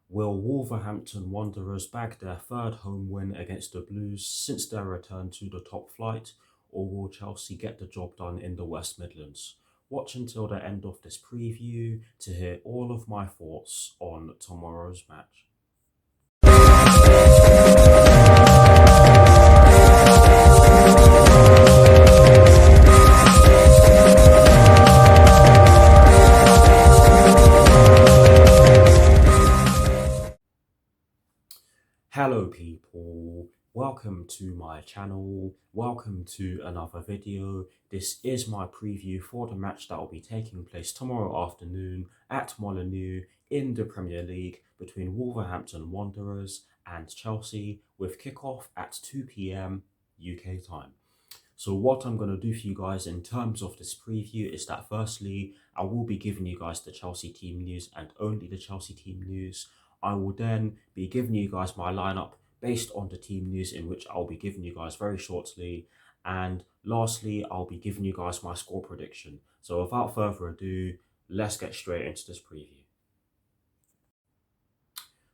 Will Wolverhampton Wanderers bag their third home win against the Blues since their return to the top flight, or will Chelsea get the job done in the West Midlands? Watch until the end of this preview to hear all of my thoughts on tomorrow's match. Hello people, welcome to my channel, welcome to another video. This is my preview for the match that will be taking place tomorrow afternoon at Molineux in the Premier League between Wolverhampton Wanderers and Chelsea, with kickoff at 2 p.m. UK time. So what I'm going to do for you guys in terms of this preview is that firstly, I will be giving you guys the Chelsea team news and only the Chelsea team news. I will then be giving you guys my lineup based on the team news, in which I'll be giving you guys very shortly. And lastly, I'll be giving you guys my score prediction. So without further ado, let's get straight into this preview.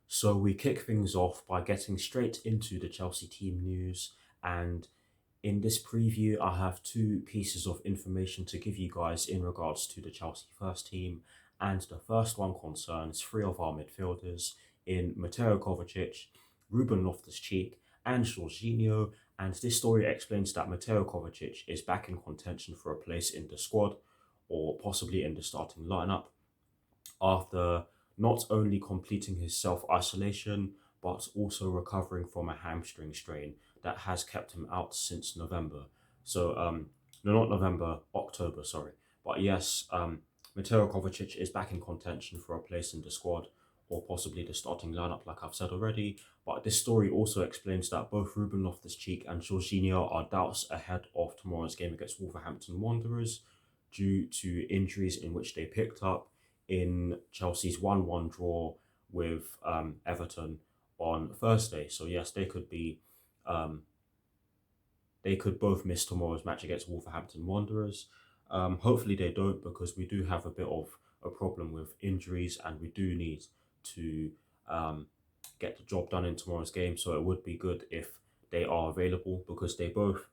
So we kick things off by getting straight into the Chelsea team news, and in this preview, I have two pieces of information to give you guys in regards to the Chelsea first team, and the first one concerns three of our midfielders in Mateo Kovacic, Ruben Loftus-Cheek and Jorginho, and this story explains that Mateo Kovacic is back in contention for a place in the squad or possibly in the starting lineup after not only completing his self-isolation but also recovering from a hamstring strain that has kept him out since November. So, no, not November, October, sorry. But yes, Mateo Kovacic is back in contention for a place in the squad or possibly the starting lineup, like I've said already. But this story also explains that both Ruben Loftus-Cheek and Jorginho are doubts ahead of tomorrow's game against Wolverhampton Wanderers due to injuries in which they picked up in Chelsea's 1-1 draw with Everton on Thursday. So yes, they could both miss tomorrow's match against Wolverhampton Wanderers. Hopefully they don't, because we do have a bit of a problem with injuries and we do need to get the job done in tomorrow's game. So it would be good if they are available, because they both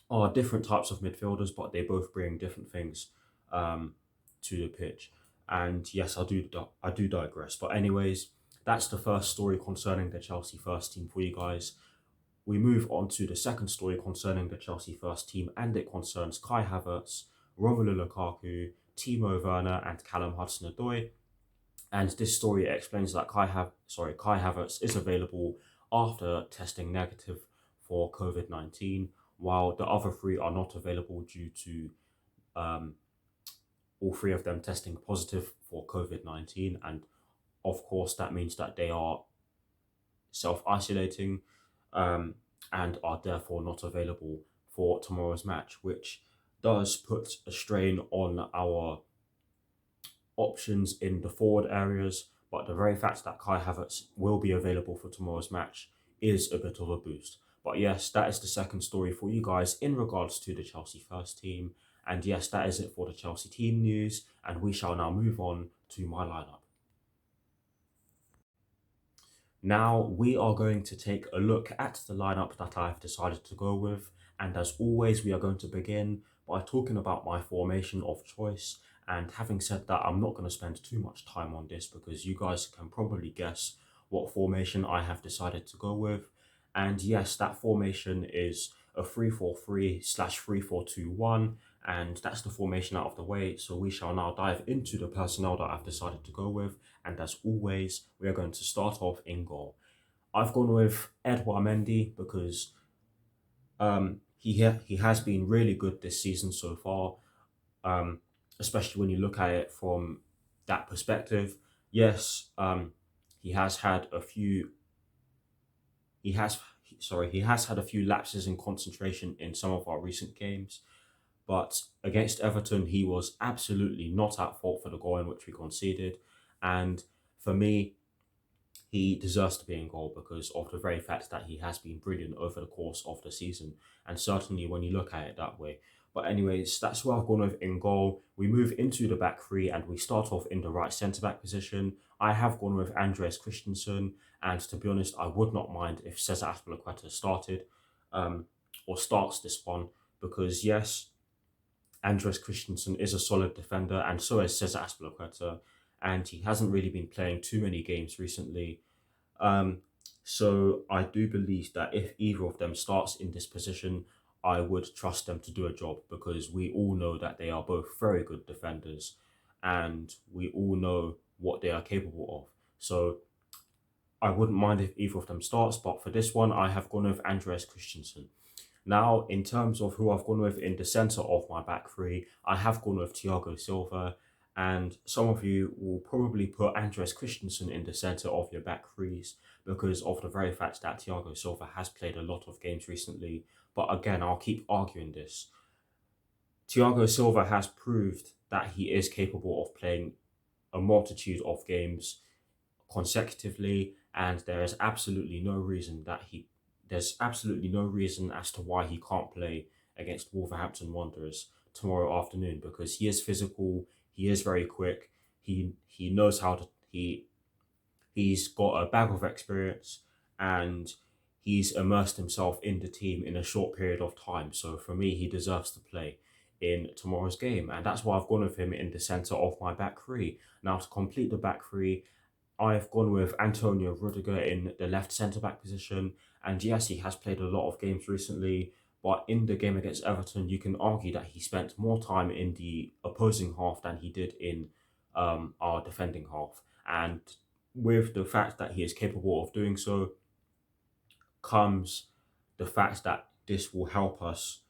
are different types of midfielders, but they both bring different things to the pitch. And yes, I do digress. But anyways, that's the first story concerning the Chelsea first team for you guys. We move on to the second story concerning the Chelsea first team, and it concerns Kai Havertz, Romelu Lukaku, Timo Werner and Callum Hudson-Odoi. And this story explains that Kai Havertz is available after testing negative for COVID-19, while the other three are not available due to all three of them testing positive for COVID-19. And of course, that means that they are self-isolating and are therefore not available for tomorrow's match, which does put a strain on our options in the forward areas. But the very fact that Kai Havertz will be available for tomorrow's match is a bit of a boost. But yes, that is the second story for you guys in regards to the Chelsea first team. And yes, that is it for the Chelsea team news, and we shall now move on to my lineup. Now we are going to take a look at the lineup that I've decided to go with, and as always we are going to begin by talking about my formation of choice. And having said that, I'm not going to spend too much time on this because you guys can probably guess what formation I have decided to go with. And yes, that formation is a 3-4-3/3-4-2-1, and that's the formation out of the way. So we shall now dive into the personnel that I've decided to go with. And as always, we are going to start off in goal. I've gone with Edouard Mendy because he has been really good this season so far, especially when you look at it from that perspective. Yes, he has had a few lapses in concentration in some of our recent games, but against Everton he was absolutely not at fault for the goal in which we conceded. And for me, he deserves to be in goal because of the very fact that he has been brilliant over the course of the season, and certainly when you look at it that way. But anyways, that's where I've gone with in goal. We move into the back three and we start off in the right centre-back position. I have gone with Andreas Christensen, and to be honest, I would not mind if Cesar Azpilicueta started or starts this one because yes, Andres Christensen is a solid defender, and so is Cesar Azpilicueta, and he hasn't really been playing too many games recently. Um, so I do believe that if either of them starts in this position, I would trust them to do a job because we all know that they are both very good defenders, and we all know what they are capable of. So I wouldn't mind if either of them starts, but for this one, I have gone with Andreas Christensen. Now, in terms of who I've gone with in the centre of my back three, I have gone with Thiago Silva, and some of you will probably put Andres Christensen in the centre of your back threes because of the very fact that Thiago Silva has played a lot of games recently. But again, I'll keep arguing this. Thiago Silva has proved that he is capable of playing a multitude of games consecutively, and there's absolutely no reason as to why he can't play against Wolverhampton Wanderers tomorrow afternoon because he is physical, he is very quick, he knows how to he's got a bag of experience and he's immersed himself in the team in a short period of time. So for me, he deserves to play in tomorrow's game, and that's why I've gone with him in the centre of my back three. Now to complete the back three, I've gone with Antonio Rudiger in the left centre back position. And yes, he has played a lot of games recently, but in the game against Everton, you can argue that he spent more time in the opposing half than he did in our defending half. And with the fact that he is capable of doing so, comes the fact that this will help us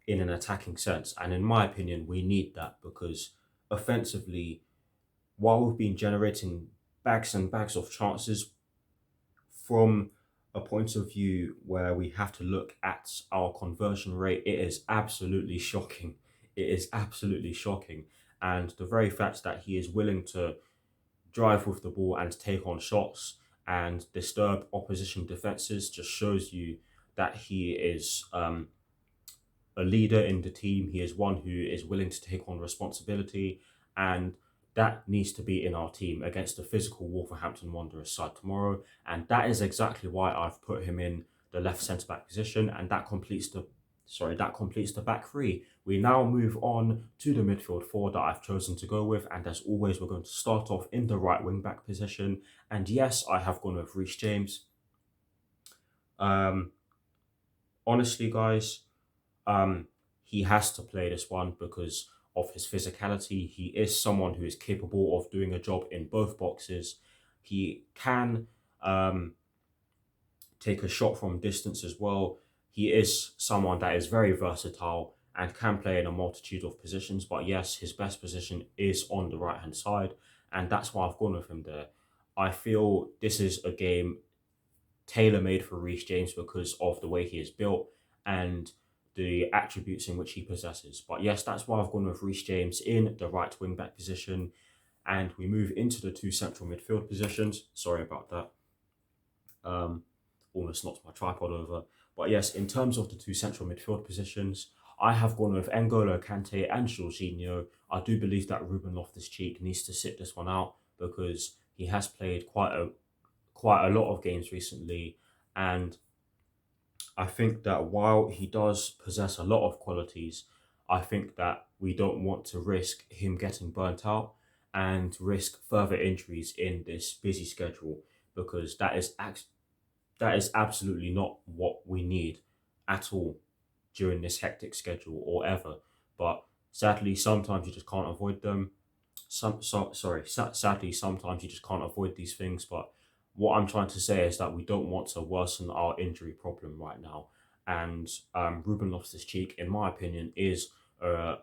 in an attacking sense. And in my opinion, we need that because offensively, while we've been generating bags and bags of chances from a point of view where we have to look at our conversion rate, it is absolutely shocking. It is absolutely shocking. And the very fact that he is willing to drive with the ball and take on shots and disturb opposition defenses just shows you that he is a leader in the team. He is one who is willing to take on responsibility, and that needs to be in our team against the physical Wolverhampton Wanderers side tomorrow. And that is exactly why I've put him in the left centre back position, and that completes the back three. We now move on to the midfield four that I've chosen to go with, and as always, we're going to start off in the right wing back position. And yes, I have gone with Reece James. Honestly, guys, he has to play this one because of his physicality. He is someone who is capable of doing a job in both boxes. He can take a shot from distance as well. He is someone that is very versatile and can play in a multitude of positions. But yes, his best position is on the right hand side, and that's why I've gone with him there. I feel this is a game tailor made for Reece James because of the way he is built and the attributes in which he possesses. But yes, that's why I've gone with Reece James in the right wing back position. And we move into the two central midfield positions. Sorry about that. Almost knocked my tripod over. But yes, in terms of the two central midfield positions, I have gone with N'Golo Kante and Jorginho. I do believe that Ruben Loftus-Cheek needs to sit this one out because he has played quite a lot of games recently, and I think that while he does possess a lot of qualities, I think that we don't want to risk him getting burnt out and risk further injuries in this busy schedule because that is absolutely not what we need at all during this hectic schedule or ever. But sadly, sometimes you just can't avoid them. Sadly, sometimes you just can't avoid these things. But what I'm trying to say is that we don't want to worsen our injury problem right now. And Ruben Loftus-Cheek, in my opinion, is a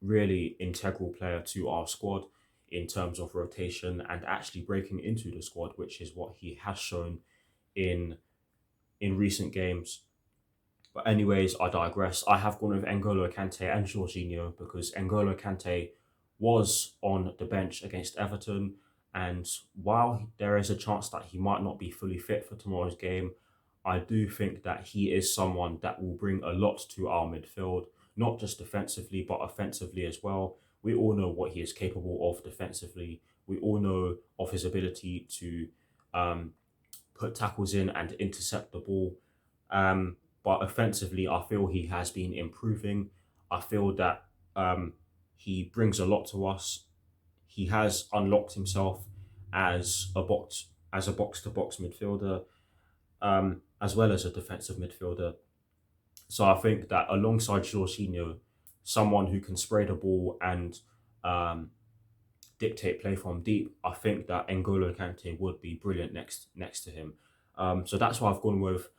really integral player to our squad in terms of rotation and actually breaking into the squad, which is what he has shown in recent games. But anyways, I digress. I have gone with N'Golo Kante and Jorginho because N'Golo Kante was on the bench against Everton, and while there is a chance that he might not be fully fit for tomorrow's game, I do think that he is someone that will bring a lot to our midfield, not just defensively, but offensively as well. We all know what he is capable of defensively, We all know of his ability to um, put tackles in and intercept the ball. But offensively, I feel he has been improving. I feel that um, he brings a lot to us. He has unlocked himself as a box to box midfielder, as well as a defensive midfielder. So I think that alongside Jorginho, someone who can spray the ball and um, dictate play from deep, I think that N'Golo Kante would be brilliant next to him. So that's why I've gone with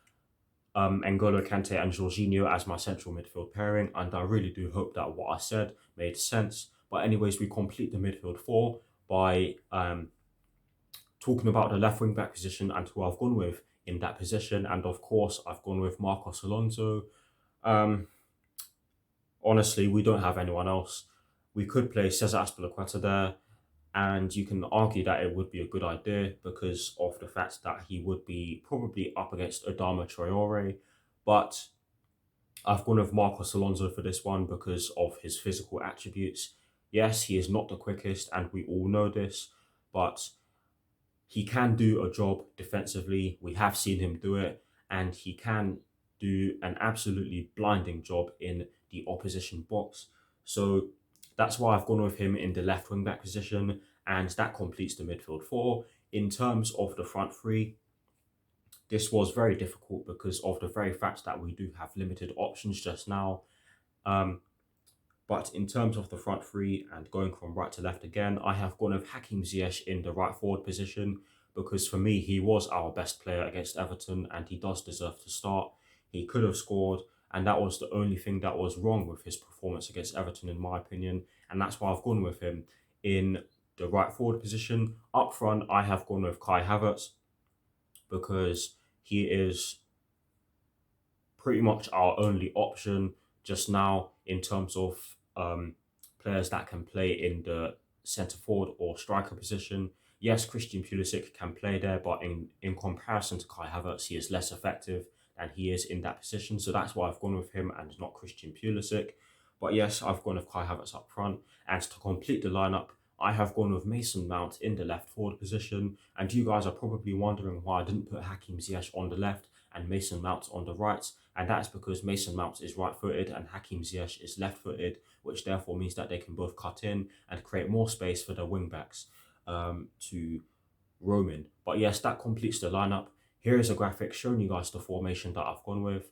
N'Golo Kante and Jorginho as my central midfield pairing, and I really do hope that what I said made sense. But anyways, we complete the midfield four by talking about the left wing back position and who I've gone with in that position. And of course, I've gone with Marcos Alonso. Um, Honestly, we don't have anyone else. We could play Cesar Azpilicueta there, and you can argue that it would be a good idea because of the fact that he would be probably up against Adama Traore. But I've gone with Marcos Alonso for this one because of his physical attributes. Yes, he is not the quickest, and we all know this, but he can do a job defensively. We have seen him do it, and he can do an absolutely blinding job in the opposition box. So that's why I've gone with him in the left wing back position, and that completes the midfield four. In terms of the front three, this was very difficult because of the very fact that we do have limited options just now. Um, but in terms of the front three and going from right to left again, I have gone with Hakim Ziyech in the right forward position because for me, he was our best player against Everton and he does deserve to start. He could have scored, and that was the only thing that was wrong with his performance against Everton, in my opinion. And that's why I've gone with him in the right forward position. Up front, I have gone with Kai Havertz because he is pretty much our only option just now in terms of players that can play in the centre forward or striker position. Yes, Christian Pulisic can play there, but in comparison to Kai Havertz, he is less effective than he is in that position. So that's why I've gone with him and not Christian Pulisic. But yes, I've gone with Kai Havertz up front. And to complete the lineup, I have gone with Mason Mount in the left forward position. And you guys are probably wondering why I didn't put Hakim Ziyech on the left and Mason Mount on the right. And that's because Mason Mount is right-footed and Hakim Ziyech is left-footed, which therefore means that they can both cut in and create more space for the wing-backs to roam in. But yes, that completes the lineup. Here is a graphic showing you guys the formation that I've gone with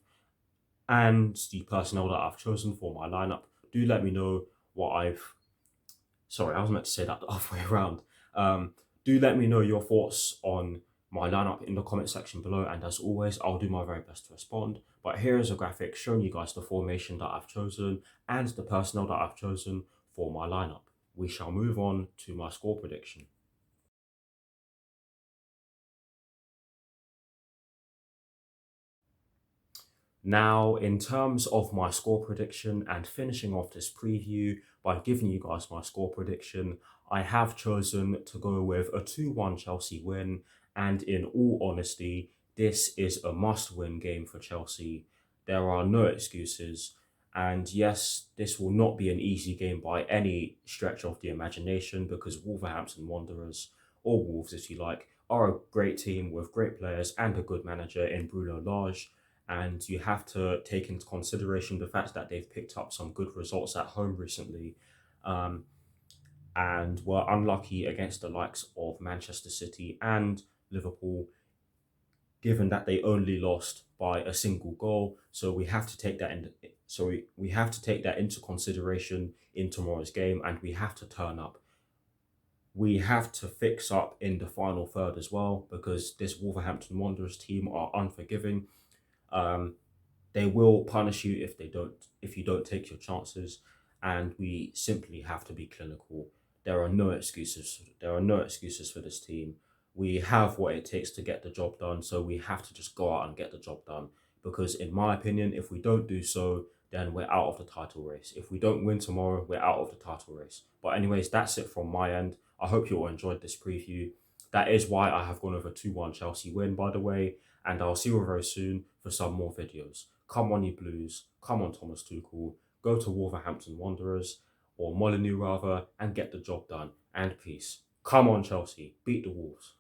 and the personnel that I've chosen for my lineup. Do let me know what I've... Sorry, I was meant to say that the other way around. Do let me know your thoughts on my lineup in the comment section below, and as always, I'll do my very best to respond. But here is a graphic showing you guys the formation that I've chosen and the personnel that I've chosen for my lineup. We shall move on to my score prediction. Now, in terms of my score prediction and finishing off this preview by giving you guys my score prediction, I have chosen to go with a 2-1 Chelsea win. And in all honesty, this is a must-win game for Chelsea. There are no excuses. And yes, this will not be an easy game by any stretch of the imagination because Wolverhampton Wanderers, or Wolves if you like, are a great team with great players and a good manager in Bruno Lage, and you have to take into consideration the fact that they've picked up some good results at home recently, um, and were unlucky against the likes of Manchester City and Liverpool, given that they only lost by a single goal. So we have to take that in. So we have to take that into consideration in tomorrow's game, and we have to turn up. We have to fix up in the final third as well because this Wolverhampton Wanderers team are unforgiving. Um, they will punish you if you don't take your chances, and we simply have to be clinical. There are no excuses. There are no excuses for this team. We have what it takes to get the job done, so we have to just go out and get the job done. Because in my opinion, if we don't do so, then we're out of the title race. If we don't win tomorrow, we're out of the title race. But anyways, that's it from my end. I hope you all enjoyed this preview. That is why I have gone over 2-1 Chelsea win, by the way, and I'll see you very soon for some more videos. Come on, you Blues. Come on, Thomas Tuchel. Go to Wolverhampton Wanderers, or Molineux rather, and get the job done. And peace. Come on, Chelsea, beat the Wolves.